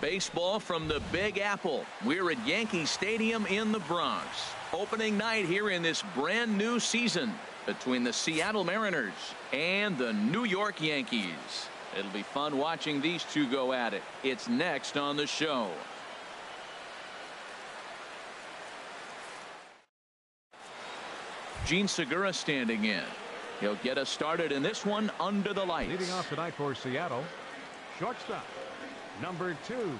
Baseball from the Big Apple. We're at Yankee Stadium in the Bronx. Opening night here in this brand new season between the Seattle Mariners and the New York Yankees. It'll be fun watching these two go at it. It's next on the show. Gene Segura standing in. He'll get us started in this one under the lights. Leading off tonight for Seattle, shortstop, number 2.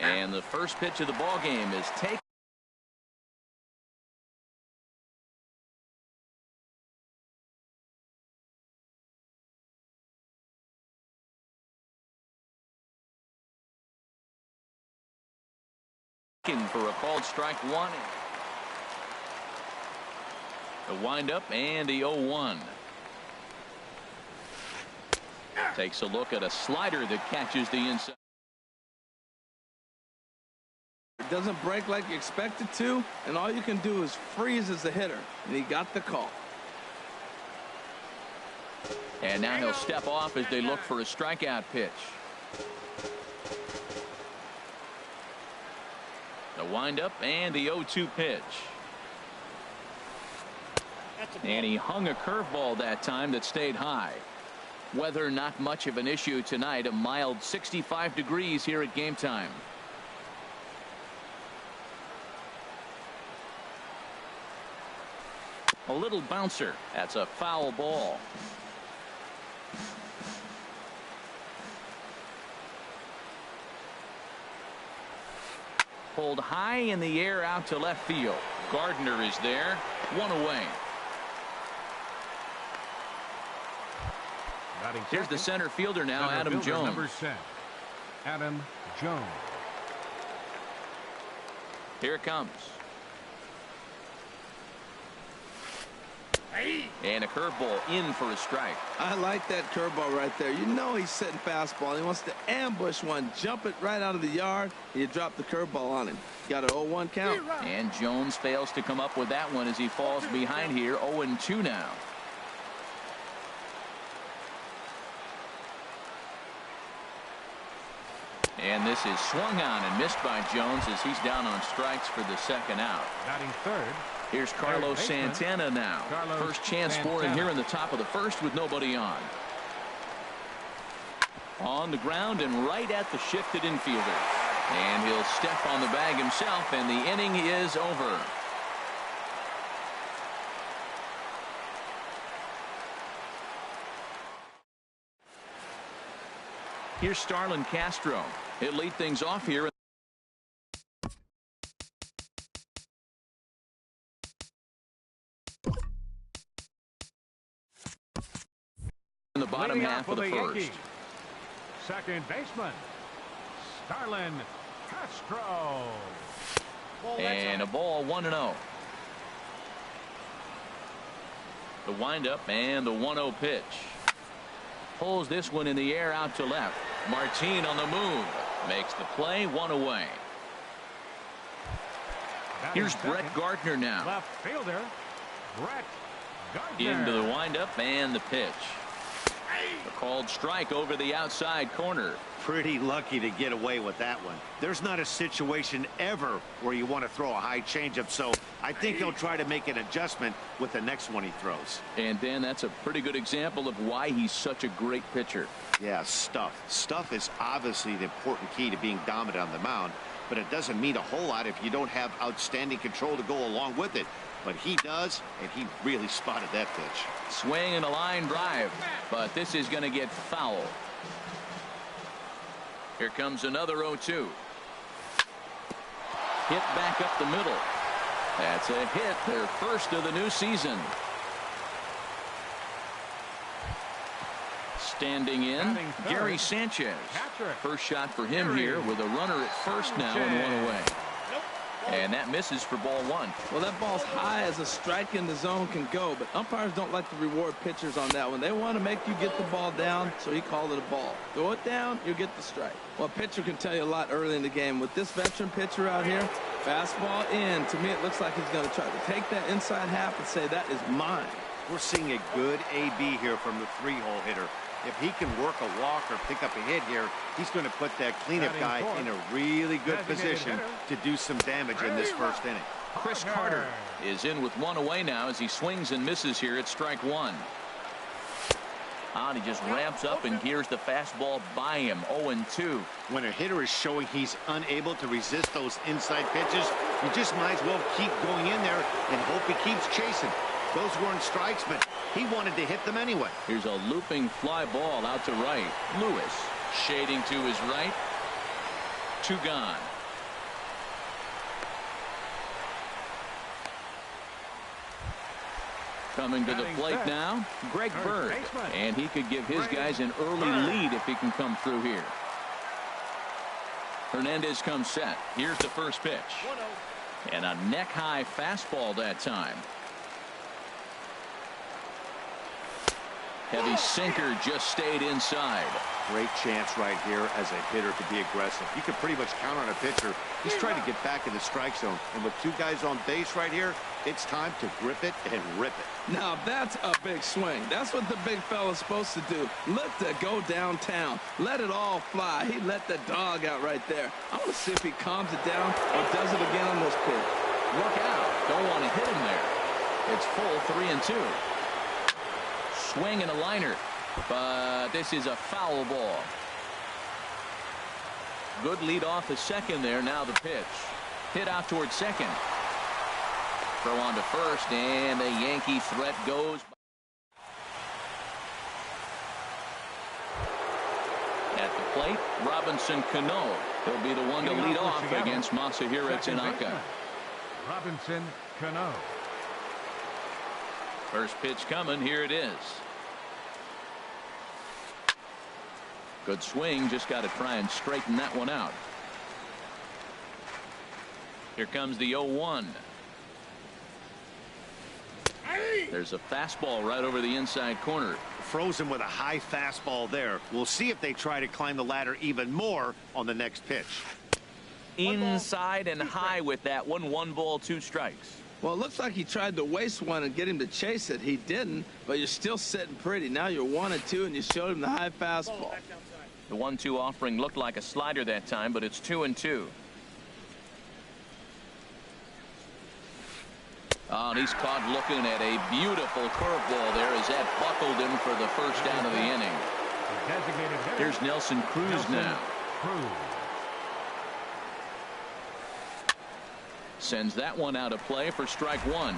And the first pitch of the ball game is taken. For a called strike one. The windup and the 0-1. Takes a look at a slider that catches the inside. It doesn't break like you expect it to, and all you can do is freeze as a hitter, and he got the call. And now he'll step off as they look for a strikeout pitch. The windup and the 0-2 pitch. And he hung a curveball that time that stayed high. Weather not much of an issue tonight. A mild 65 degrees here at game time. A little bouncer. That's a foul ball. Pulled high in the air out to left field. Gardner is there. One away. Here's the center fielder now, Adam Jones. Number 10, Adam Jones. Here it comes. And a curveball in for a strike. I like that curveball right there. You know he's sitting fastball. He wants to ambush one, jump it right out of the yard. You drop the curveball on him. Got an 0-1 count. And Jones fails to come up with that one as he falls behind here. 0-2 now. And this is swung on and missed by Jones as he's down on strikes for the second out. Batting third. Here's Carlos Santana now. First chance for him here in the top of the first with nobody on. On the ground and right at the shifted infielder. And he'll step on the bag himself, and the inning is over. Here's Starlin Castro. He'll lead things off here. In the bottom half of the first. Yankees. Second baseman, Starlin Castro. And a ball, 1-0. The windup and the 1-0 pitch. Pulls this one in the air out to left. Martin on the move. Makes the play, one away. Here's Brett Gardner now. Left fielder, Brett Gardner. Into the windup and the pitch. A called strike over the outside corner. Pretty lucky to get away with that one. There's not a situation ever where you want to throw a high changeup, so I think he'll try to make an adjustment with the next one he throws. And Dan, that's a pretty good example of why he's such a great pitcher. Yeah, stuff. Stuff is obviously the important key to being dominant on the mound, but it doesn't mean a whole lot if you don't have outstanding control to go along with it. But he does, and he really spotted that pitch. Swing and a line drive, but this is going to get foul. Here comes another 0-2. Hit back up the middle. That's a hit, their first of the new season. Standing in, Gary Sanchez. First shot for him here with a runner at first now and one away. And that misses for ball one. Well, that ball's high as a strike in the zone can go, but umpires don't like to reward pitchers on that one. They want to make you get the ball down, so he called it a ball. Throw it down, you'll get the strike. Well, a pitcher can tell you a lot early in the game. With this veteran pitcher out here, fastball in. To me, it looks like he's going to try to take that inside half and say, that is mine. We're seeing a good AB here from the three-hole hitter. If he can work a walk or pick up a hit here, he's going to put that cleanup guy in a really good position to do some damage in this first inning. Chris Carter is in with one away now as he swings and misses here at strike one. He just ramps up and gears the fastball by him. 0-2. When a hitter is showing he's unable to resist those inside pitches, you just might as well keep going in there and hope he keeps chasing. Those weren't strikes, but he wanted to hit them anyway. Here's a looping fly ball out to right. Lewis shading to his right. 2 gone. Coming to the plate now, Greg Bird. And he could give his guys an early lead if he can come through here. Hernandez comes set. Here's the first pitch. And a neck-high fastball that time. Heavy sinker just stayed inside. Great chance right here as a hitter to be aggressive. You can pretty much count on a pitcher. He's trying to get back in the strike zone. And with 2 guys on base right here, it's time to grip it and rip it. Now that's a big swing. That's what the big fella's supposed to do. Look to go downtown. Let it all fly. He let the dog out right there. I want to see if he calms it down or does it again on this pitch. Look out. Don't want to hit him there. It's full 3-2. Swing and a liner, but this is a foul ball. Good lead off the second there. Now the pitch. Hit out towards second. Throw on to first, and the Yankee threat goes. At the plate, Robinson Cano. He'll be the one to lead off against Masahiro Tanaka. Robinson Cano. First pitch coming. Here it is. Good swing. Just got to try and straighten that one out. Here comes the 0-1. There's a fastball right over the inside corner. Frozen with a high fastball there. We'll see if they try to climb the ladder even more on the next pitch. Inside and high with that one. 1 ball, 2 strikes. Well, it looks like he tried to waste one and get him to chase it. He didn't, but you're still sitting pretty. Now you're 1-2, and you showed him the high fastball. The 1-2 offering looked like a slider that time, but it's 2-2. Oh, and he's caught looking at a beautiful curveball there as that buckled him for the first out of the inning. Here's Nelson Cruz now. Sends that one out of play for strike one.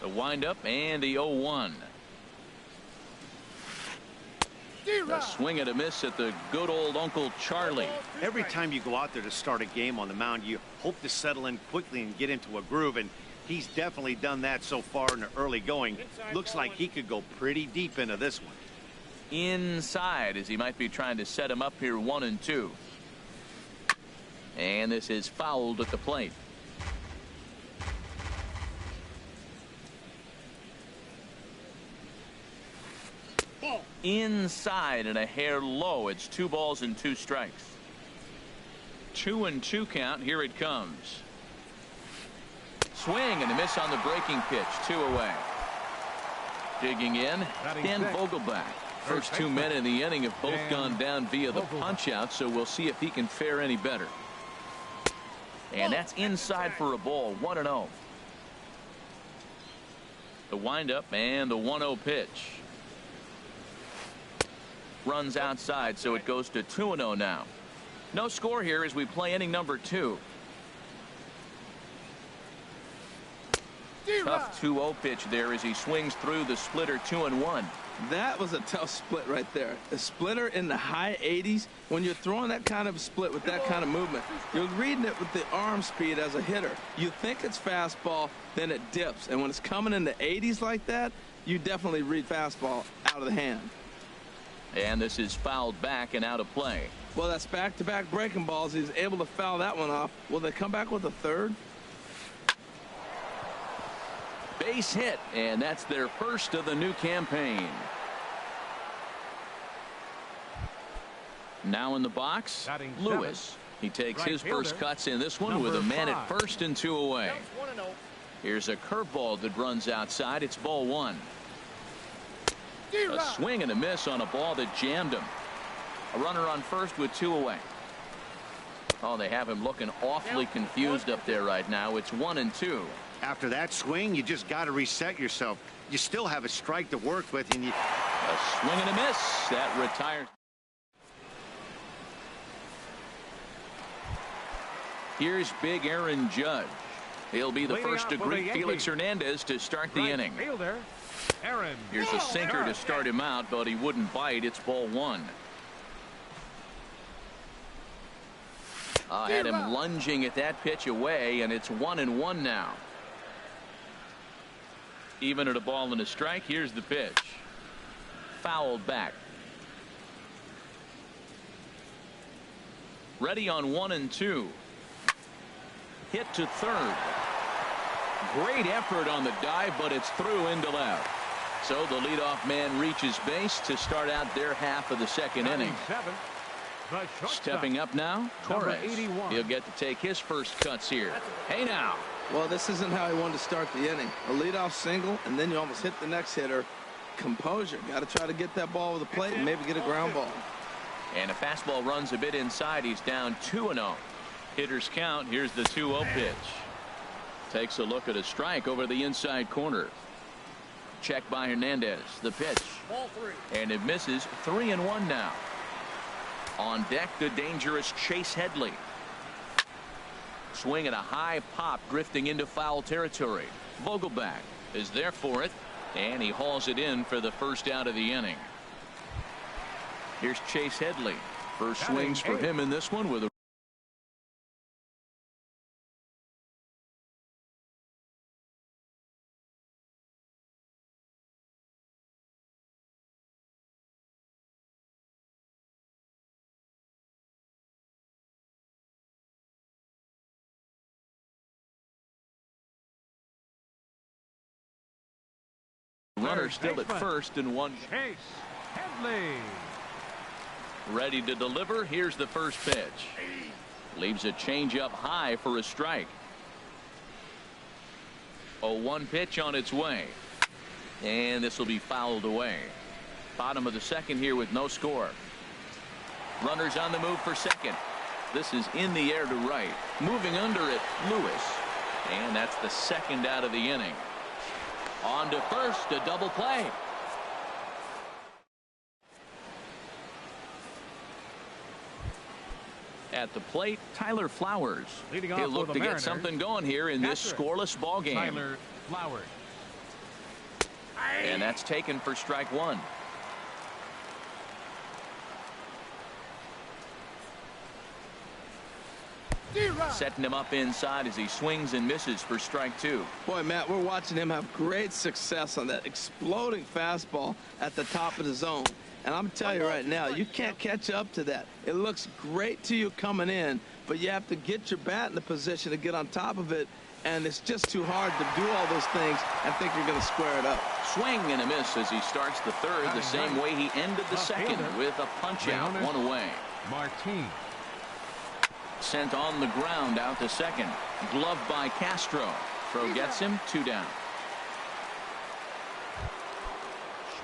The windup and the 0-1. A swing and a miss at the good old Uncle Charlie. Every time you go out there to start a game on the mound, you hope to settle in quickly and get into a groove, and he's definitely done that so far in the early going. Looks like he could go pretty deep into this one. Inside, as he might be trying to set him up here 1-2. And this is fouled at the plate. Inside and a hair low. It's 2 balls and 2 strikes. 2-2 count. Here it comes. Swing and a miss on the breaking pitch. 2 away. Digging in, Ken Vogelbach. First 2 men in the inning have both gone down via the punch out, so we'll see if he can fare any better. And that's inside for a ball. 1-0. The windup and the 1-0 pitch. Runs outside, so it goes to 2-0 now. No score here as we play inning number 2. Tough 2-0 pitch there as he swings through the splitter. 2-1. That was a tough split right there. A splitter in the high 80s. When you're throwing that kind of split with that kind of movement, you're reading it with the arm speed as a hitter. You think it's fastball, then it dips. And when it's coming in the 80s like that, you definitely read fastball out of the hand. And this is fouled back and out of play. Well, that's back-to-back breaking balls. He's able to foul that one off. Will they come back with a third? Base hit, and that's their first of the new campaign. Now in the box, Batting Lewis. He takes Right his fielder, first cuts in this one number with a man 5. at first and 2 away. Here's a curveball that runs outside. It's ball 1. A swing and a miss on a ball that jammed him. A runner on first with 2 away. Oh, they have him looking awfully confused up there right now. It's 1 and 2. After that swing, you just got to reset yourself. You still have a strike to work with, and you... A swing and a miss. That retires. Here's big Aaron Judge. He'll be the Leading first off to for the greet Felix Yankees. Hernandez to start the Right inning. fielder, Aaron. Here's a sinker to start him out, but he wouldn't bite. It's ball 1. Had him lunging at that pitch away, and it's 1 and 1 now. Even at a ball and a strike. Here's the pitch. Fouled back. Ready on 1 and 2. Hit to third. Great effort on the dive, but it's through into left. So the leadoff man reaches base to start out their half of the second inning. 97, the shortstop, Stepping up now, number Torres. 81. He'll get to take his first cuts here. Hey now. Well, this isn't how he wanted to start the inning. A leadoff single, and then you almost hit the next hitter. Composure. Got to try to get that ball over the plate and maybe get a ground ball. And a fastball runs a bit inside. He's down 2-0. Hitters count. Here's the 2-0 pitch. Takes a look at a strike over the inside corner. Check by Hernandez. The pitch. Ball 3. And it misses. 3-1 now. On deck, the dangerous Chase Headley. Swing at a high pop, drifting into foul territory. Vogelback is there for it, and he hauls it in for the first out of the inning. Here's Chase Headley. First swings for him in this one with a runner still at first and 1. Chase Headley. Ready to deliver. Here's the first pitch. Leaves a changeup high for a strike. 0-1 pitch on its way. And this will be fouled away. Bottom of the second here with no score. Runners on the move for second. This is in the air to right. Moving under it, Lewis. And that's the second out of the inning. On to first, a double play. At the plate, Tyler Flowers. Leading off He'll look for to the get Mariners, something going here in this catcher, scoreless ball game. Tyler Flowers. And that's taken for strike 1. Setting him up inside as he swings and misses for strike 2. Boy, Matt, we're watching him have great success on that exploding fastball at the top of the zone. And I'm telling you right now, you can't catch up to that. It looks great to you coming in, but you have to get your bat in the position to get on top of it. And it's just too hard to do all those things and think you're going to square it up. Swing and a miss as he starts the third, the same way he ended the second with a punch out, 1 away. Martin. Sent on the ground out to second. Gloved by Castro. Throw gets him, 2 down.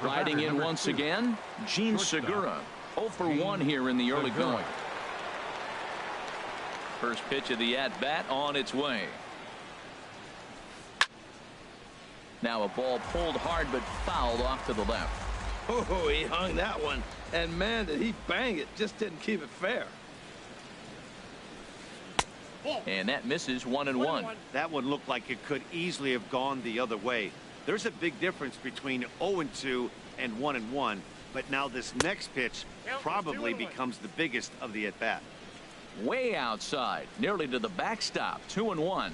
Riding in once 2. again, Gene Segura. 0 for 1 here in the early going. First pitch of the at-bat on its way. Now a ball pulled hard but fouled off to the left. Oh, he hung that one. And, man, did he bang it. Just didn't keep it fair. And that misses 1-1. That one looked like it could easily have gone the other way. There's a big difference between 0-2 and 1-1, but now this next pitch probably becomes the biggest of the at-bat. Way outside, nearly to the backstop, 2-1.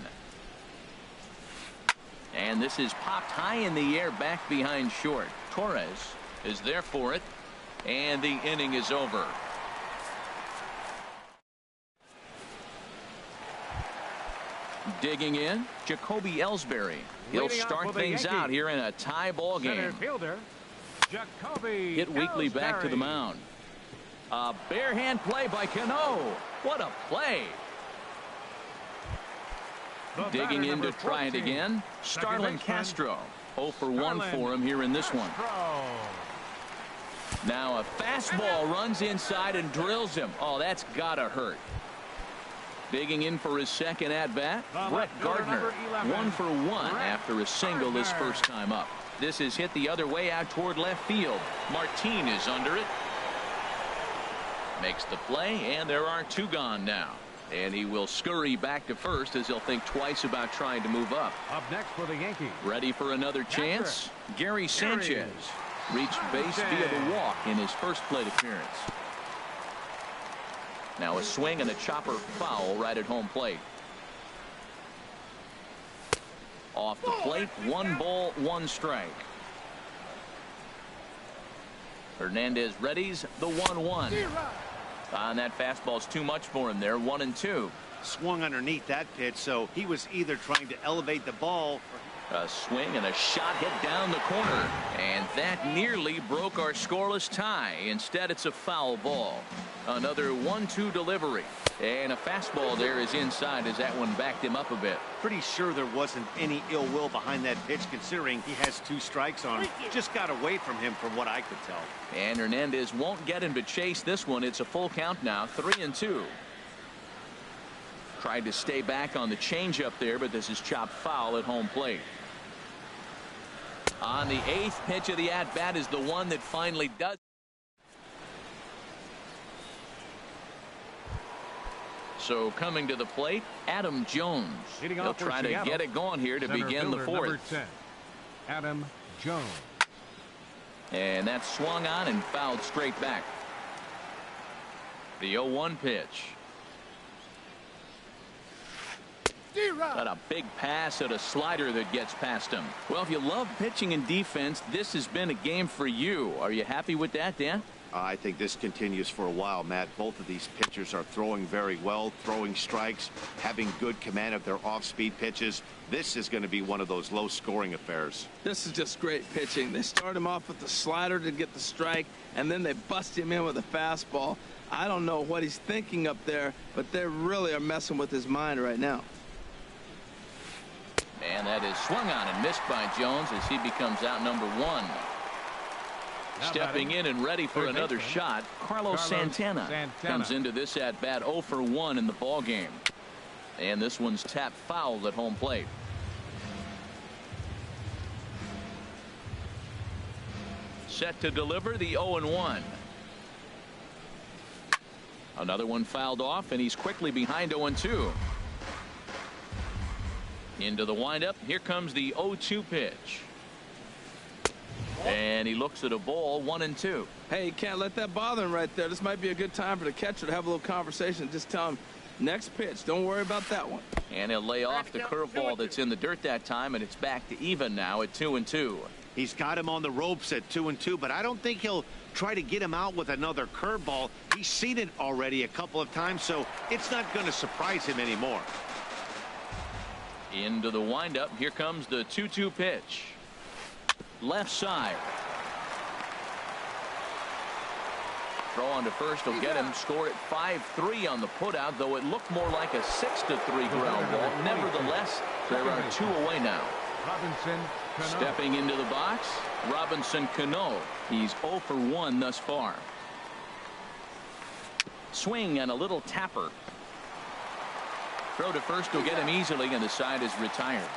And this is popped high in the air back behind short. Torres is there for it, and the inning is over. Digging in, Jacoby Ellsbury. He'll start things out here in a tie ball game. Center fielder, Jacoby Hit Weekly back to the Ellsbury. mound. A bare hand play by Cano. What a play. The Digging batter, in to number try it 14, again. second Starlin baseman, Castro. 0 for 1 Starlin for him here in this one. Castro. Now a fastball runs inside and drills him. Oh, that's gotta hurt. Digging in for his second at-bat, The Brett left fielder, Gardner. number 11, 1 for 1 Brett after a single his Gardner. first time up. This is hit the other way out toward left field. Martin is under it. Makes the play, and there are 2 gone now. And he will scurry back to first as he'll think twice about trying to move up. Up next for the Yankees. Ready for another chance? Gary Sanchez reached base via the walk in his first plate appearance. Now a swing and a chopper foul right at home plate. Off the plate, 1 ball, 1 strike. Hernandez readies the 1-1. And that fastball's too much for him there. 1-2. Swung underneath that pitch, so he was either trying to elevate the ball. A swing and a shot hit down the corner. And that nearly broke our scoreless tie. Instead, it's a foul ball. Another 1-2 delivery. And a fastball there is inside as that one backed him up a bit. Pretty sure there wasn't any ill will behind that pitch, considering he has 2 strikes on him. Just got away from him from what I could tell. And Hernandez won't get him to chase this one. It's a full count now, 3-2. Tried to stay back on the changeup there, but this is chopped foul at home plate. On the 8th pitch of the at-bat is the one that finally does. So coming to the plate, Adam Jones. Leading He'll off for try to Seattle, get it going here to center begin the fielder, 4th. number 10, Adam Jones. And that's swung on and fouled straight back. The 0-1 pitch. Got a big pass at a slider that gets past him. Well, if you love pitching and defense, this has been a game for you. Are you happy with that, Dan? I think this continues for a while, Matt. Both of these pitchers are throwing very well, throwing strikes, having good command of their off-speed pitches. This is going to be one of those low-scoring affairs. This is just great pitching. They start him off with the slider to get the strike, and then they bust him in with a fastball. I don't know what he's thinking up there, but they really are messing with his mind right now. And that is swung on and missed by Jones as he becomes out number 1. Stepping in and ready for another shot, Carlos Santana comes into this at bat 0 for 1 in the ball game. And this one's tapped foul at home plate. Set to deliver the 0-1. Another one fouled off, and he's quickly behind 0-2. Into the windup. Here comes the 0-2 pitch. And he looks at a ball, 1-2. Hey, you can't let that bother him right there. This might be a good time for the catcher to have a little conversation. Just tell him, next pitch, don't worry about that one. And he'll lay off the curveball that's in the dirt that time, and it's back to even now at 2-2. He's got him on the ropes at 2-2, but I don't think he'll try to get him out with another curveball. He's seen it already a couple of times, so it's not going to surprise him anymore. Into the windup. Here comes the 2-2 pitch. Left side. Throw on to first will get him. Scored at 5-3 on the putout, though it looked more like a 6-3 ground ball. Nevertheless, there are 2 away now. Robinson Cano. Stepping into the box, Robinson Cano. He's 0 for 1 thus far. Swing and a little tapper. Throw to first will get him easily, and the side is retired.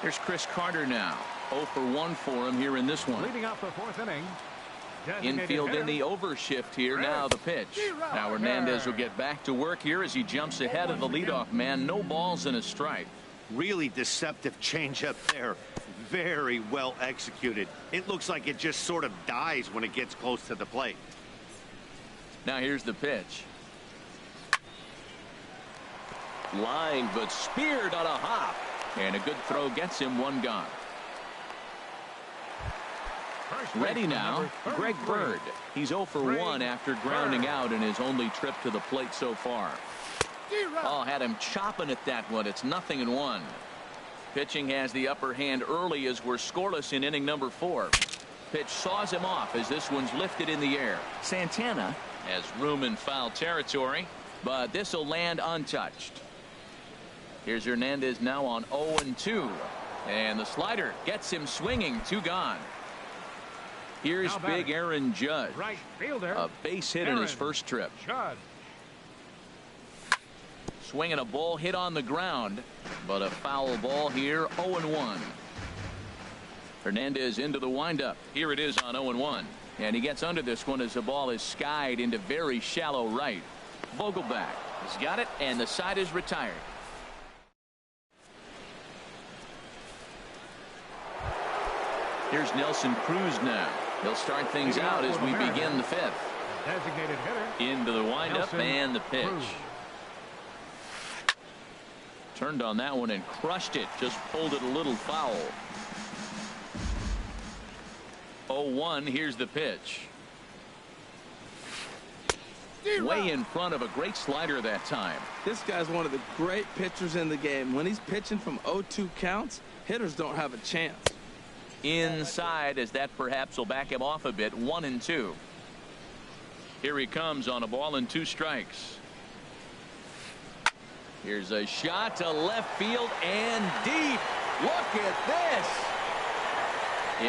Here's Chris Carter now. 0 for 1 for him here in this one. Leading off the 4th inning. Infield in the overshift here. Now the pitch. Now Hernandez will get back to work here as he jumps ahead of the leadoff man. No balls and a strike. Really deceptive changeup there. Very well executed. It looks like it just sort of dies when it gets close to the plate. Now here's the pitch. Line, but speared on a hop. And a good throw gets him 1 gone. Ready now, Greg Bird. He's 0 for 1 after grounding out in his only trip to the plate so far. Oh, had him chopping at that one. It's 0-1. Pitching has the upper hand early as we're scoreless in inning number 4. Pitch saws him off as this one's lifted in the air. Santana has room in foul territory, but this will land untouched. Here's Hernandez now on 0-2, and the slider gets him swinging. 2 gone. Here's big Aaron Judge, Right fielder, a base hit in his first trip. Judge. Swinging a ball hit on the ground, but a foul ball here. 0-1. Hernandez into the windup. Here it is on 0-1, and he gets under this one as the ball is skied into very shallow right. Vogelback has got it, and the side is retired. Here's Nelson Cruz now. He'll start things out as we begin the 5th. Designated hitter. Into the windup Nelson and the pitch. Cruz. Turned on that one and crushed it. Just pulled it a little foul. 0-1. Here's the pitch. Way in front of a great slider that time. This guy's one of the great pitchers in the game. When he's pitching from 0-2 counts, hitters don't have a chance. Inside, as that perhaps will back him off a bit. 1-2. Here he comes on a ball and 2 strikes. Here's a shot to left field and deep. Look at this.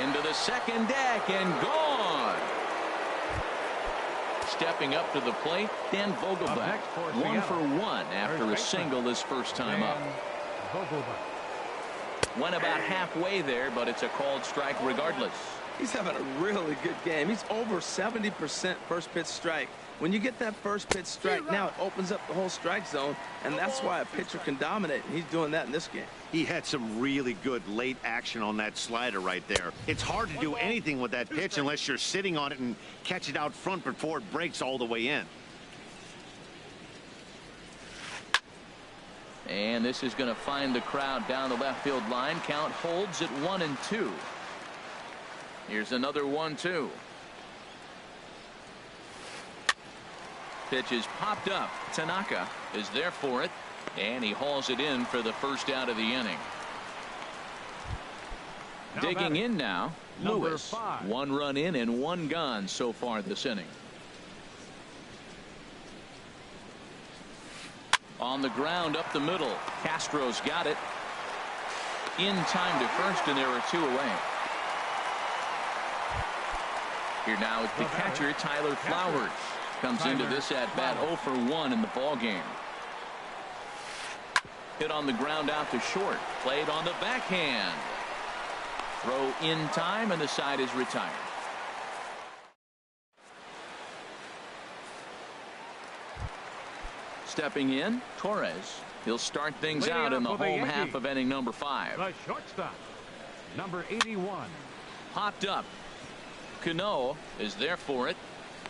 Into the second deck and gone. Stepping up to the plate, Dan Vogelback. 1 for 1 after a single his first time up. Went about halfway there, but it's a called strike regardless. He's having a really good game. He's over 70% first pitch strike. When you get that first pitch strike, now it opens up the whole strike zone, and that's why a pitcher can dominate. And he's doing that in this game. He had some really good late action on that slider right there. It's hard to do anything with that pitch unless you're sitting on it and catch it out front before it breaks all the way in. And this is going to find the crowd down the left field line. Count holds at 1-2. Here's another 1-2. Pitch is popped up. Tanaka is there for it, and he hauls it in for the first out of the inning. Digging in now, Lewis. 1 run in and 1 gone so far this inning. On the ground up the middle. Castro's got it. In time to first, and there are 2 away. Here now is the catcher, Tyler Flowers. Comes into this at bat 0 for 1 in the ball game. Hit on the ground out to short. Played on the backhand. Throw in time, and the side is retired. Stepping in, Torres. He'll start things out in the home half of inning number 5. The shortstop, number 81. Popped up. Cano is there for it.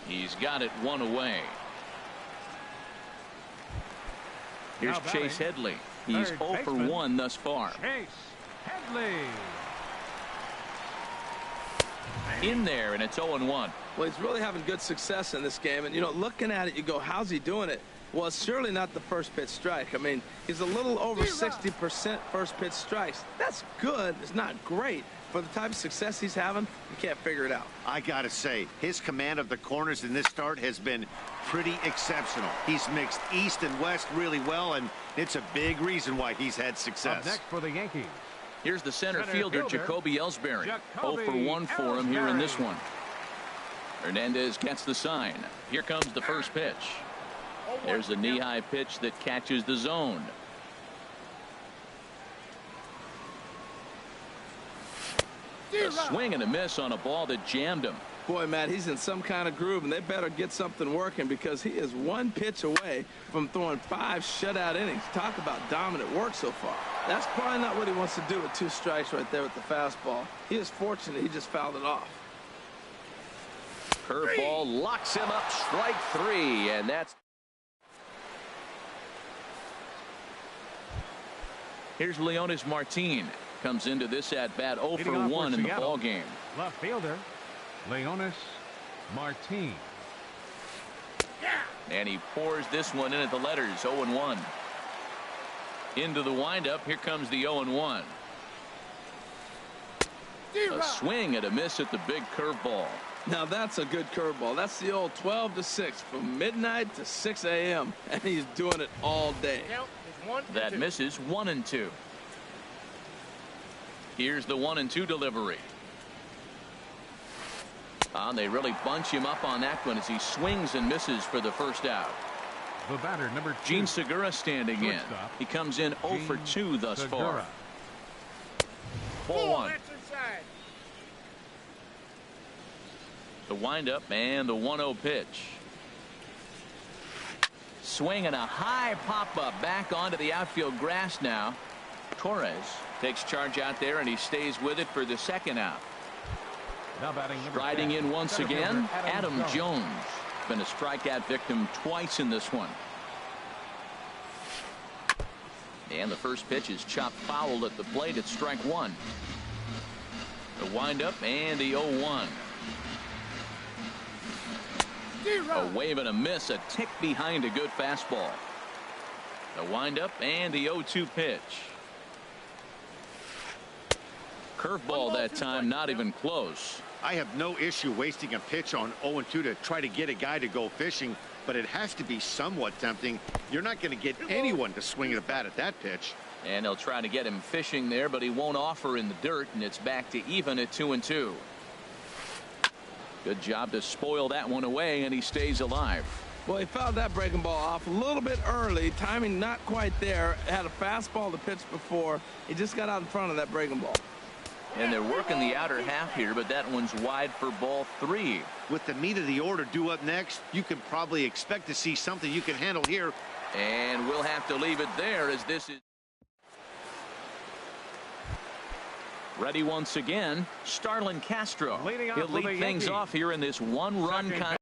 He's got it 1 away. Here's Chase Headley. He's 0 for 1 thus far. Chase Headley. In there, and it's 0-1. Well, he's really having good success in this game. And, you know, looking at it, you go, how's he doing it? Well, it's surely not the first pitch strike. I mean, he's a little over 60% first pitch strikes. That's good. It's not great. For the type of success he's having, you can't figure it out. I got to say, his command of the corners in this start has been pretty exceptional. He's mixed east and west really well, and it's a big reason why he's had success. Up next for the Yankees. Here's the center fielder, Jacoby Ellsbury. 0 for 1 for him here in this one. Hernandez gets the sign. Here comes the first pitch. There's a knee-high pitch that catches the zone. A swing and a miss on a ball that jammed him. Boy, Matt, he's in some kind of groove, and they better get something working because he is 1 pitch away from throwing 5 shutout innings. Talk about dominant work so far. That's probably not what he wants to do with 2 strikes right there with the fastball. He is fortunate he just fouled it off. Curveball locks him up. Strike 3, and that's. Here's Leonis Martin. Comes into this at bat 0 for 1 in the ball game. Left fielder Leonis Martin. And he pours this one in at the letters. 0-1. Into the windup. Here comes the 0-1. A swing and a miss at the big curveball. Now that's a good curveball. That's the old 12-6 from midnight to 6 a.m. and he's doing it all day. That misses. 1-2. Here's the 1-2 delivery. They really bunch him up on that one as he swings and misses for the first out. The batter, number 2. Gene Segura standing in. He comes in 0 for 2 thus far. 4-1. The windup and the 1-0 pitch. Swing and a high pop-up back onto the outfield grass now. Torres takes charge out there and he stays with it for the second out. Now batting number Striding 10. in once again, Adam Jones. Been a strikeout victim twice in this one. And the first pitch is chopped foul at the plate at strike 1. The windup and the 0-1. A wave and a miss, a tick behind a good fastball. The windup and the 0-2 pitch. Curveball that time, not even close. I have no issue wasting a pitch on 0-2 to try to get a guy to go fishing, but it has to be somewhat tempting. You're not going to get anyone to swing at a bat at that pitch. And they'll try to get him fishing there, but he won't offer in the dirt, and it's back to even at 2-2. Good job to spoil that one away, and he stays alive. Well, he fouled that breaking ball off a little bit early. Timing not quite there. Had a fastball to pitch before. He just got out in front of that breaking ball. And they're working the outer half here, but that one's wide for ball 3. With the meat of the order due up next, you can probably expect to see something you can handle here. And we'll have to leave it there as this is ready once again. Starlin Castro. Leading off He'll for the lead things Yankees. off here in this one-run contest.